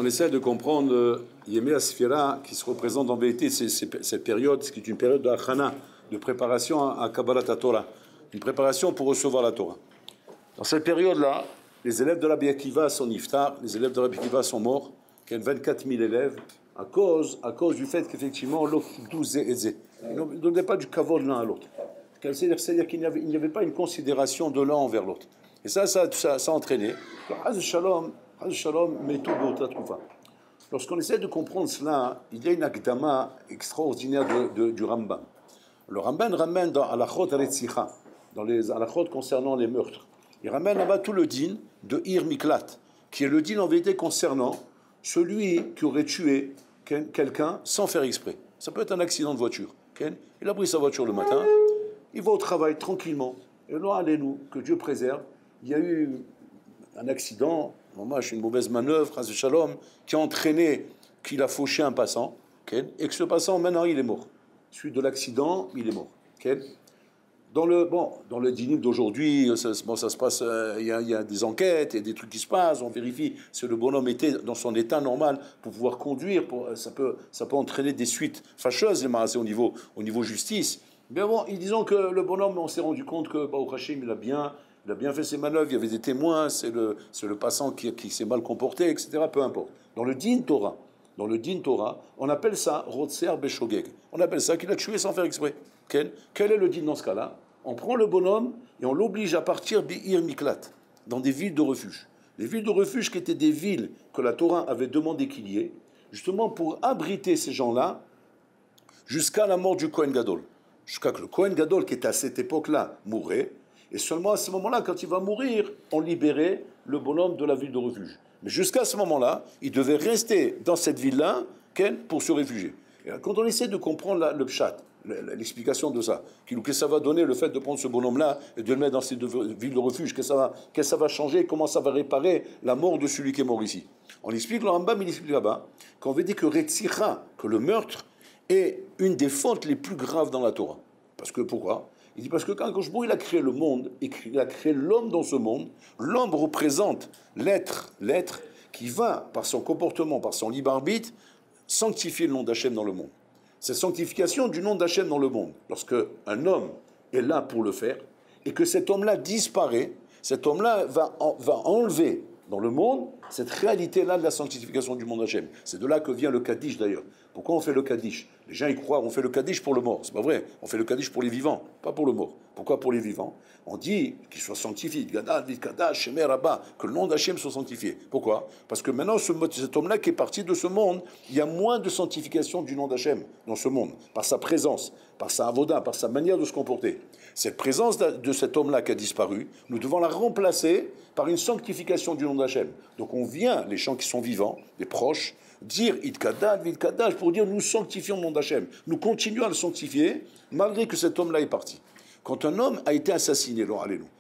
essaie de comprendre Yemei Asfira, qui se représente en vérité cette période, ce qui est une période de Achana, de préparation à Kabbalat Torah, une préparation pour recevoir la Torah. Dans cette période-là, les élèves de Rabbi Akiva sont niftar, les élèves de Rabbi Akiva sont morts, il y a 24 000 élèves, à cause du fait qu'effectivement, l'autre 12 et ils ne donnaient pas du kavod l'un à l'autre. C'est-à-dire qu'il n'y avait pas une considération de l'un envers l'autre. Et ça a entraîné. Lorsqu'on essaie de comprendre cela, il y a une akdama extraordinaire du Rambam. Le Rambam ramène dans Alachot Retzicha, dans les Alachot concernant les meurtres. Il ramène là-bas tout le din de Ir Miklat, qui est le din en vérité concernant celui qui aurait tué quelqu'un sans faire exprès. Ça peut être un accident de voiture. Il a pris sa voiture le matin, il va au travail tranquillement. Et là, allez-nous, que Dieu préserve. Il y a eu un accident, une mauvaise manœuvre, shalom, qui a entraîné qu'il a fauché un passant, et que ce passant, maintenant, il est mort. Suite de l'accident, il est mort. Dans le dîner d'aujourd'hui, ça se passe, il y a des enquêtes, il y a des trucs qui se passent, on vérifie si le bonhomme était dans son état normal pour pouvoir conduire, ça peut entraîner des suites fâcheuses, au niveau justice. Mais bon, disons que le bonhomme, on s'est rendu compte que Baruch Hashem, il a bien fait ses manœuvres, il y avait des témoins, c'est le passant qui s'est mal comporté, etc., peu importe. Dans le din Torah, on appelle ça Rotser Beshogeg. On appelle ça qu'il a tué sans faire exprès. Quel est le din dans ce cas-là? On prend le bonhomme et on l'oblige à partir d'Ir Miklat, dans des villes de refuge. Les villes de refuge qui étaient des villes que la Torah avait demandé qu'il y ait, justement pour abriter ces gens-là jusqu'à la mort du Kohen Gadol. Jusqu'à que le Kohen Gadol, qui était à cette époque-là, mourait. Et seulement à ce moment-là, quand il va mourir, on libérait le bonhomme de la ville de refuge. Mais jusqu'à ce moment-là, il devait rester dans cette ville-là pour se réfugier. Et quand on essaie de comprendre le pshat, l'explication de ça, qu'est-ce que ça va donner le fait de prendre ce bonhomme-là et de le mettre dans cette ville de refuge, qu'est-ce que ça va changer, comment ça va réparer la mort de celui qui est mort ici. On explique, le Rambam, il explique là-bas, qu'on veut dire que Retzicha, que le meurtre, est une des fautes les plus graves dans la Torah. Parce que pourquoi? Il dit parce que quand Koshbo, il a créé le monde, il a créé l'homme dans ce monde, l'homme représente l'être qui va, par son comportement, par son libre arbitre, sanctifier le nom d'Hachem dans le monde. Cette sanctification du nom d'Hachem dans le monde, lorsque un homme est là pour le faire, et que cet homme-là disparaît, cet homme-là va enlever dans le monde cette réalité-là de la sanctification du monde d'Hachem. C'est de là que vient le Kaddish d'ailleurs. Pourquoi on fait le Kaddish? Les gens y croient, on fait le Kaddish pour le mort. C'est pas vrai. On fait le Kaddish pour les vivants, pas pour le mort. Pourquoi pour les vivants? On dit qu'il soit sanctifié, que le nom d'Hachem soit sanctifié. Pourquoi? Parce que maintenant, cet homme-là qui est parti de ce monde, il y a moins de sanctification du nom d'Hachem dans ce monde, par sa présence, par sa avoda, par sa manière de se comporter. Cette présence de cet homme-là qui a disparu, nous devons la remplacer par une sanctification du nom d'Hachem. Donc on vient, les gens qui sont vivants, les proches, dire Idkadad, Vidkadash, pour dire nous sanctifions le nom d'Hachem. Nous continuons à le sanctifier, malgré que cet homme-là est parti. Quand un homme a été assassiné,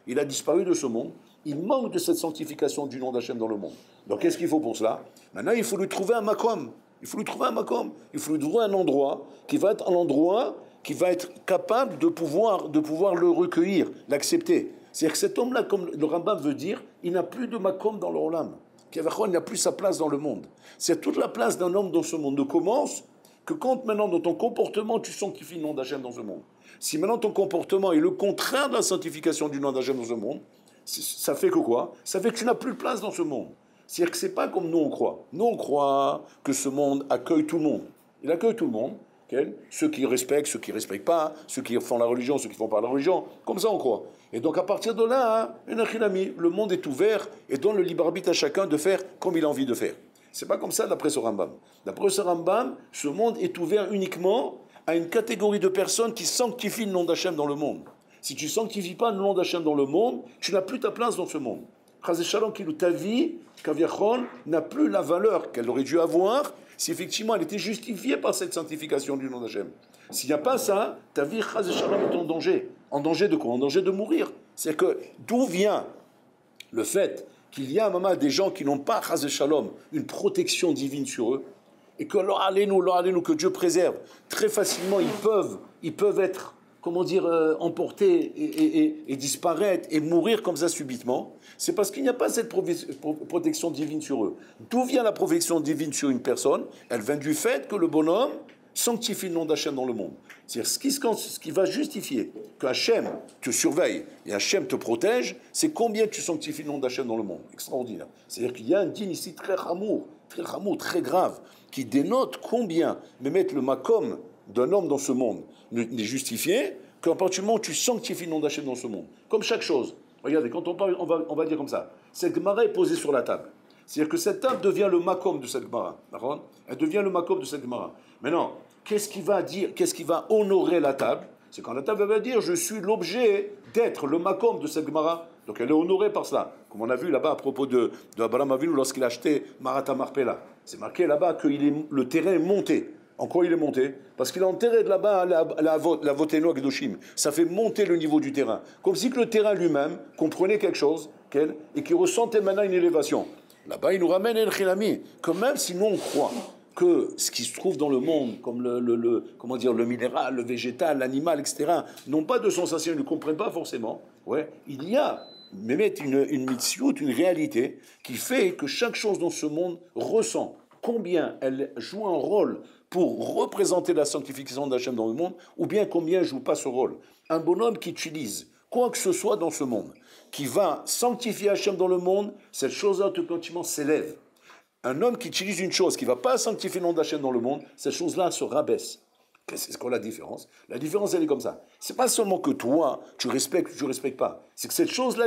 il a disparu de ce monde, il manque de cette sanctification du nom d'Hachem dans le monde. Donc qu'est-ce qu'il faut pour cela? Maintenant, il faut lui trouver un makom. Il faut lui trouver un endroit qui va être un endroit qui va être capable de pouvoir le recueillir, l'accepter. C'est-à-dire que cet homme-là, comme le Rambam veut dire, il n'a plus de makom dans le olam. Il n'a plus sa place dans le monde. C'est toute la place d'un homme dans ce monde ne commence que quand maintenant dans ton comportement tu sanctifies le nom d'Hachem dans ce monde. Si maintenant ton comportement est le contraire de la sanctification du nom d'Hachem dans ce monde, ça fait que quoi? Ça fait que tu n'as plus de place dans ce monde. C'est-à-dire que c'est pas comme nous on croit. Nous on croit que ce monde accueille tout le monde. Il accueille tout le monde. Ceux qui respectent, ceux qui ne respectent pas, ceux qui font la religion, ceux qui ne font pas la religion, comme ça on croit. Et donc à partir de là, le monde est ouvert et donne le libre arbitre à chacun de faire comme il a envie de faire. C'est pas comme ça d'après ce Rambam. D'après ce Rambam, ce monde est ouvert uniquement à une catégorie de personnes qui sanctifient le nom d'Hachem dans le monde. Si tu ne sanctifies pas le nom d'Hachem dans le monde, tu n'as plus ta place dans ce monde. Chazé Shalom, ta vie, Kaviachon, n'a plus la valeur qu'elle aurait dû avoir si effectivement elle était justifiée par cette sanctification du nom d'Hachem. S'il n'y a pas ça, ta vie, Chazé Shalom, est en danger. En danger de quoi? En danger de mourir. C'est que d'où vient le fait qu'il y a des gens qui n'ont pas, Chazé Shalom, une protection divine sur eux, et que, que Dieu préserve, très facilement ils peuvent être comment dire, emporter et disparaître et mourir comme ça subitement, c'est parce qu'il n'y a pas cette protection divine sur eux. D'où vient la protection divine sur une personne? Elle vient du fait que le bonhomme sanctifie le nom d'Hachem dans le monde. C'est-à-dire ce qui va justifier que Hachem te surveille et Hachem te protège, c'est combien tu sanctifies le nom d'Hachem dans le monde. Extraordinaire. C'est-à-dire qu'il y a un dîme ici très ramour, très grave, qui dénote combien mettre le makom d'un homme dans ce monde n'est justifié qu'à partir du moment où tu sanctifies le nom d'Hachem dans ce monde. Comme chaque chose. Regardez, quand on parle, on va dire comme ça. Cette Gemara est posée sur la table. C'est-à-dire que cette table devient le makom de cette Gemara. D'accord? Elle devient le makom de cette Gemara. Maintenant, qu'est-ce qui va honorer la table? C'est quand la table va dire je suis l'objet d'être le makom de cette Gemara. Donc elle est honorée par cela. Comme on a vu là-bas à propos de Abraham Avinu lorsqu'il a acheté Marata Marpella. C'est marqué là-bas que le terrain est monté. En quoi il est monté? Parce qu'il a enterré de là-bas la Voteno Kedoshim. Ça fait monter le niveau du terrain. Comme si que le terrain lui-même comprenait quelque chose et qu'il ressentait maintenant une élévation. Là-bas, il nous ramène El Khilami. Que même si nous on croit que ce qui se trouve dans le monde, comme le minéral, le végétal, l'animal, etc., n'ont pas de sensation, ils ne comprennent pas forcément. Ouais, il y a une mitzvot, une réalité qui fait que chaque chose dans ce monde ressent combien elle joue un rôle pour représenter la sanctification d'Hachem dans le monde, ou bien combien elle ne joue pas ce rôle. Un bonhomme qui utilise quoi que ce soit dans ce monde, qui va sanctifier Hachem dans le monde, cette chose-là automatiquement s'élève. Un homme qui utilise une chose qui ne va pas sanctifier le nom d'Hachem dans le monde, cette chose-là se rabaisse. C'est quoi la différence? La différence, elle est comme ça. C'est pas seulement que toi, tu respectes ou tu ne respectes pas. C'est que cette chose-là,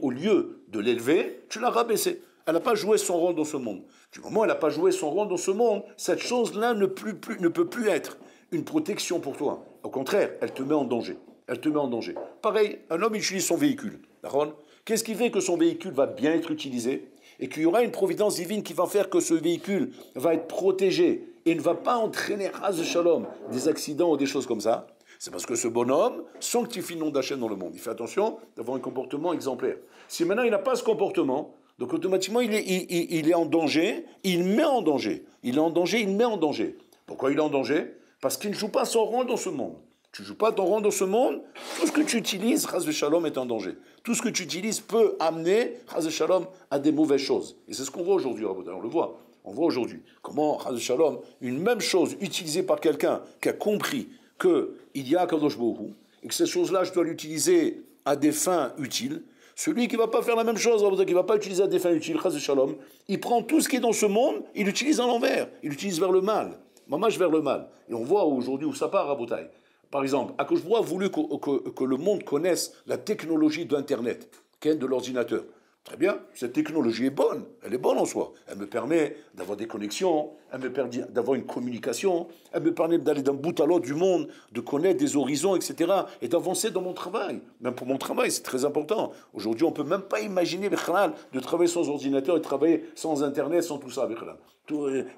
au lieu de l'élever, tu l'as rabaissée. Elle n'a pas joué son rôle dans ce monde. Du moment où elle n'a pas joué son rôle dans ce monde, cette chose-là ne peut plus être une protection pour toi. Au contraire, elle te met en danger. Elle te met en danger. Pareil, un homme utilise son véhicule. D'accord? Qu'est-ce qui fait que son véhicule va bien être utilisé et qu'il y aura une providence divine qui va faire que ce véhicule va être protégé et ne va pas entraîner, ras de shalom, des accidents ou des choses comme ça? C'est parce que ce bonhomme sanctifie le nom d'Hachem dans le monde. Il fait attention d'avoir un comportement exemplaire. Si maintenant il n'a pas ce comportement, donc automatiquement il est en danger, il met en danger. Il est en danger, il met en danger. Pourquoi il est en danger? Parce qu'il ne joue pas son rôle dans ce monde. Tu ne joues pas ton rôle dans ce monde, tout ce que tu utilises, ras de shalom, est en danger. Tout ce que tu utilises peut amener, ras de shalom, à des mauvaises choses. Et c'est ce qu'on voit aujourd'hui, on le voit. On voit aujourd'hui comment, ras de shalom, une même chose utilisée par quelqu'un qui a compris qu'il y a Kadosh Baruch Hu, et que cette chose-là, je dois l'utiliser à des fins utiles. Celui qui ne va pas faire la même chose, qui ne va pas utiliser à des fins utiles, ras de shalom, il prend tout ce qui est dans ce monde, il l'utilise à l'envers, il l'utilise vers le mal. Mamage vers le mal. Et on voit aujourd'hui où ça part, Rabotai. Par exemple, Akadosh Baruch Hu a voulu que le monde connaisse la technologie d'Internet, de l'ordinateur. Très bien, cette technologie est bonne, elle est bonne en soi. Elle me permet d'avoir des connexions, elle me permet d'avoir une communication, elle me permet d'aller d'un bout à l'autre du monde, de connaître des horizons, etc. et d'avancer dans mon travail. Même pour mon travail, c'est très important. Aujourd'hui, on ne peut même pas imaginer de travailler sans ordinateur et de travailler sans Internet, sans tout ça.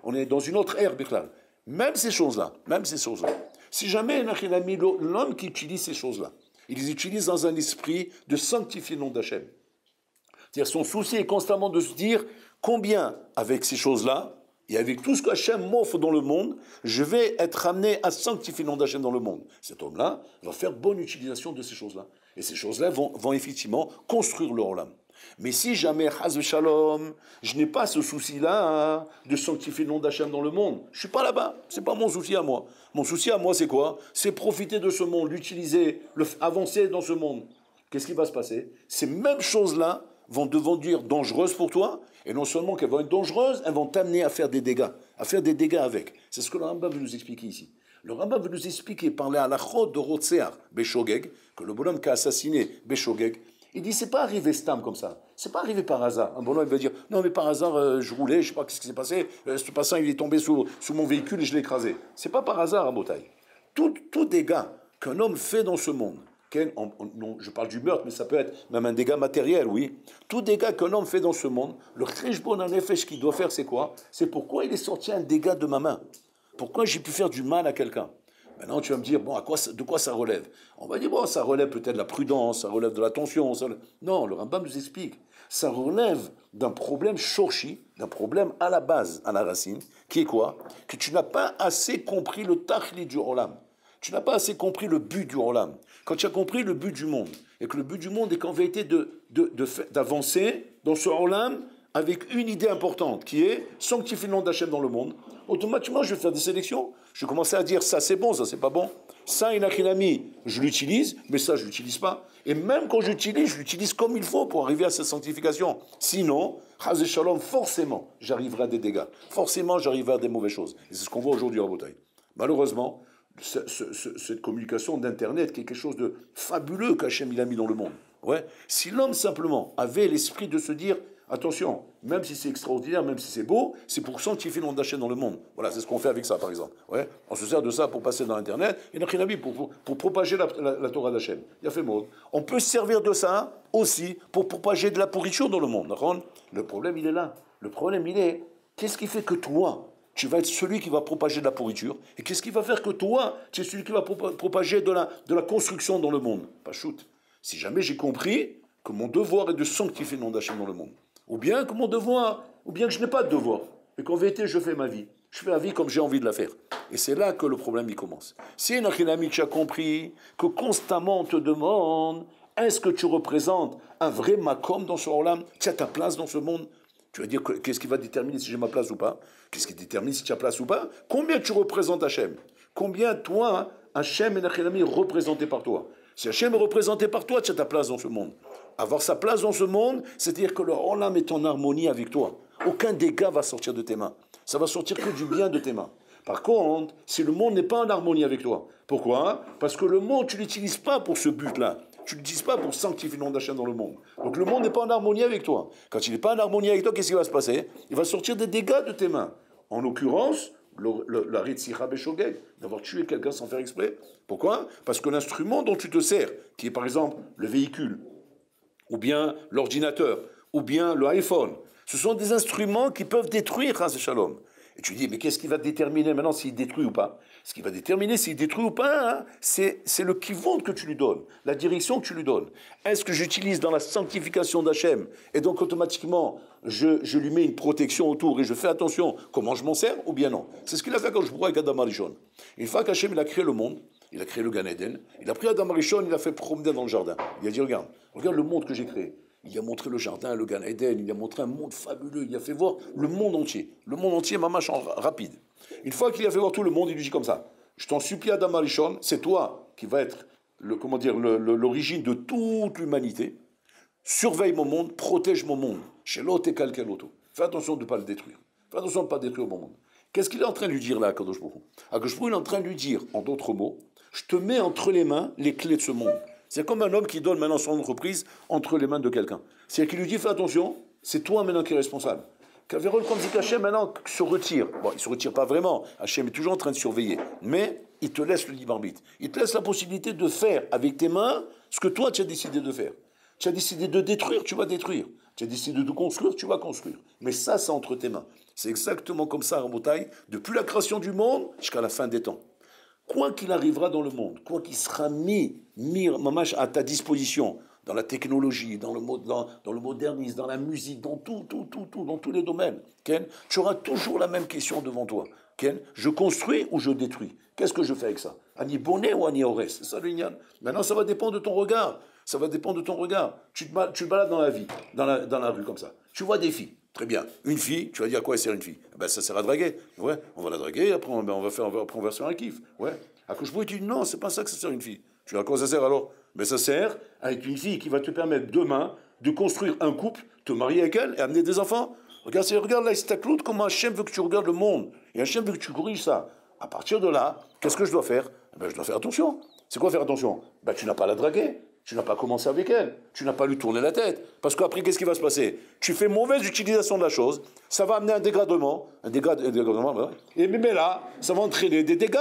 On est dans une autre ère. Même ces choses-là. Si jamais l'homme qui utilise ces choses-là, il les utilise dans un esprit de sanctifier le nom d'Hachem. C'est-à-dire son souci est constamment de se dire combien avec ces choses-là et avec tout ce qu'Hachem m'offre dans le monde, je vais être amené à sanctifier le nom d'Hachem dans le monde. Cet homme-là va faire bonne utilisation de ces choses-là. Et ces choses-là vont effectivement construire le Olam. Mais si jamais, Chaz Shalom, je n'ai pas ce souci-là de sanctifier le nom d'Hachem dans le monde, je ne suis pas là-bas, ce n'est pas mon souci à moi. Mon souci à moi, c'est quoi? C'est profiter de ce monde, l'utiliser, avancer dans ce monde. Qu'est-ce qui va se passer? Ces mêmes choses-là vont devenir dangereuses pour toi, et non seulement qu'elles vont être dangereuses, elles vont t'amener à faire des dégâts avec. C'est ce que le Rambam veut nous expliquer ici. Le Rambam veut nous expliquer par la halachot de Rotseach Beshogeg, que le bonhomme qui a assassiné Beshogeg, il dit, c'est pas arrivé stam comme ça. C'est pas arrivé par hasard. Un bonhomme, il va dire, non, mais par hasard, je roulais, je sais pas ce qui s'est passé. Ce passant, il est tombé sous mon véhicule et je l'ai écrasé. C'est pas par hasard, à Botaï. Tout dégât qu'un homme fait dans ce monde, non, je parle du meurtre, mais ça peut être même un dégât matériel, oui. Tout dégât qu'un homme fait dans ce monde, le cheshbon hanefesh qu'il doit faire, c'est quoi? C'est pourquoi il est sorti un dégât de ma main. Pourquoi j'ai pu faire du mal à quelqu'un? Maintenant, tu vas me dire, bon, de quoi ça relève? On va dire, bon, ça relève peut-être de la prudence, ça relève de l'attention. Non, le Rambam nous explique. Ça relève d'un problème shorshi, d'un problème à la base, à la racine, qui est quoi? Que tu n'as pas assez compris le tachli du olam. Tu n'as pas assez compris le but du Olam. Quand tu as compris le but du monde, et que le but du monde est qu'en vérité d'avancer dans ce Olam avec une idée importante, qui est sanctifier le nom d'Hachem dans le monde, automatiquement je vais faire des sélections. Je vais commencer à dire ça c'est bon, ça c'est pas bon. Ça, Inachinami, je l'utilise, mais ça je l'utilise pas. Et même quand j'utilise, je l'utilise comme il faut pour arriver à cette sanctification. Sinon, Chazé Shalom, forcément, j'arriverai à des dégâts. Forcément, j'arriverai à des mauvaises choses. Et c'est ce qu'on voit aujourd'hui en Bretagne. Malheureusement, cette communication d'Internet, qui est quelque chose de fabuleux qu'Hachem il a mis dans le monde. Ouais. Si l'homme simplement avait l'esprit de se dire, attention, même si c'est extraordinaire, même si c'est beau, c'est pour sanctifier le nom d'Hachem dans le monde. Voilà, c'est ce qu'on fait avec ça, par exemple. Ouais. On se sert de ça pour passer dans Internet, et pour propager la Torah d'Hachem. Il a fait mot. On peut se servir de ça aussi pour propager de la pourriture dans le monde. Le problème, il est là. Le problème, il est, qu'est-ce qui fait que toi, tu vas être celui qui va propager de la pourriture, et qu'est-ce qui va faire que toi, tu es celui qui va propager de la construction dans le monde? Pas shoot. Si jamais j'ai compris que mon devoir est de sanctifier le nom d'Hachem dans le monde, ou bien que mon devoir, ou bien que je n'ai pas de devoir, et qu'en vérité je fais ma vie. Je fais la vie comme j'ai envie de la faire. Et c'est là que le problème il commence. Si un ami qui a compris que constamment on te demande, est-ce que tu représentes un vrai makom dans ce Olam? Tu as ta place dans ce monde? Tu vas dire, qu'est-ce qui va déterminer si j'ai ma place ou pas? Qu'est-ce qui détermine si tu as place ou pas? Combien tu représentes Hachem? Combien toi, Hachem et Nachilami est représenté par toi? Si Hachem est représenté par toi, tu as ta place dans ce monde. Avoir sa place dans ce monde, c'est-à-dire que le Olam est en harmonie avec toi. Aucun dégât va sortir de tes mains. Ça va sortir que du bien de tes mains. Par contre, si le monde n'est pas en harmonie avec toi, pourquoi? Parce que le monde, tu ne l'utilises pas pour ce but-là. Tu ne l'utilises pas pour sanctifier le nom d'Hachem dans le monde. Donc le monde n'est pas en harmonie avec toi. Quand il n'est pas en harmonie avec toi, qu'est-ce qui va se passer? Il va sortir des dégâts de tes mains. En l'occurrence, la Ritzicha Beshogeg, d'avoir tué quelqu'un sans faire exprès. Pourquoi? Parce que l'instrument dont tu te sers, qui est par exemple le véhicule, ou bien l'ordinateur, ou bien le iPhone, ce sont des instruments qui peuvent détruire Chas Shalom. Et tu dis, mais qu'est-ce qui va déterminer maintenant s'il détruit ou pas? Ce qui va déterminer s'il détruit ou pas, hein, c'est le kivon que tu lui donnes, la direction que tu lui donnes. Est-ce que j'utilise dans la sanctification d'Hachem, et donc automatiquement, je lui mets une protection autour, et je fais attention comment je m'en sers, ou bien non? C'est ce qu'il a fait quand je broie avec Adam Arishon. Une fois qu'Hachem il a créé le monde, il a créé le Gan Eden, il a pris Adam Arishon, il a fait promener dans le jardin. Il a dit, regarde le monde que j'ai créé. Il a montré le jardin, le Gan Eden, il a montré un monde fabuleux, il a fait voir le monde entier. Le monde entier, mamache en rapide. Une fois qu'il a fait voir tout le monde, il lui dit comme ça, je t'en supplie Adam Arishon, c'est toi qui vas être l'origine de toute l'humanité. Surveille mon monde, protège mon monde. Chez l'autre et quelqu'un d'autre. Fais attention de ne pas le détruire. Fais attention de ne pas détruire mon monde. Qu'est-ce qu'il est en train de lui dire là, à Kadosh Baruch Hu? Kadosh Baruch Hu est en train de lui dire, en d'autres mots, je te mets entre les mains les clés de ce monde. C'est comme un homme qui donne maintenant son entreprise entre les mains de quelqu'un. C'est-à-dire qu'il lui dit, fais attention, c'est toi maintenant qui es responsable. Kaverol comme dit Hachem maintenant se retire. Bon, il ne se retire pas vraiment. Hachem est toujours en train de surveiller. Mais il te laisse le libre arbitre. Il te laisse la possibilité de faire avec tes mains ce que toi tu as décidé de faire. Tu as décidé de détruire, tu vas détruire. Tu as décidé de construire, tu vas construire. Mais ça, c'est entre tes mains. C'est exactement comme ça, Rabotai, depuis la création du monde jusqu'à la fin des temps. Quoi qu'il arrivera dans le monde, quoi qu'il sera mis mamash, à ta disposition, dans la technologie, dans le modernisme, dans la musique, dans tout, dans tous les domaines, Ken, tu auras toujours la même question devant toi. Ken, je construis ou je détruis? Qu'est-ce que je fais avec ça? Ani bonnet ou ani ores? C'est ça le Inyan. Maintenant, ça va dépendre de ton regard. Ça va dépendre de ton regard. Tu te balades dans la vie, dans la rue comme ça. Tu vois des filles. Très bien. Une fille, tu vas dire à quoi elle sert une fille? Ben, ça sert à draguer. Ouais, on va la draguer, après on va faire un kiff. Ouais. À Kouchebou, tu dis non, c'est pas ça que ça sert une fille. Tu dis à quoi ça sert alors? Mais ça sert avec une fille qui va te permettre demain de construire un couple, te marier avec elle et amener des enfants. Regarde là, Istaklout, comment Hachem veut que tu regardes le monde. Et Hachem veut que tu corriges ça. À partir de là, qu'est-ce que je dois faire? Ben, je dois faire attention. C'est quoi faire attention? Ben, tu n'as pas à la draguer. Tu n'as pas commencé avec elle. Tu n'as pas lui tourner la tête. Parce qu'après, qu'est-ce qui va se passer? Tu fais mauvaise utilisation de la chose, ça va amener un dégradement. Et même là, ça va entraîner des dégâts,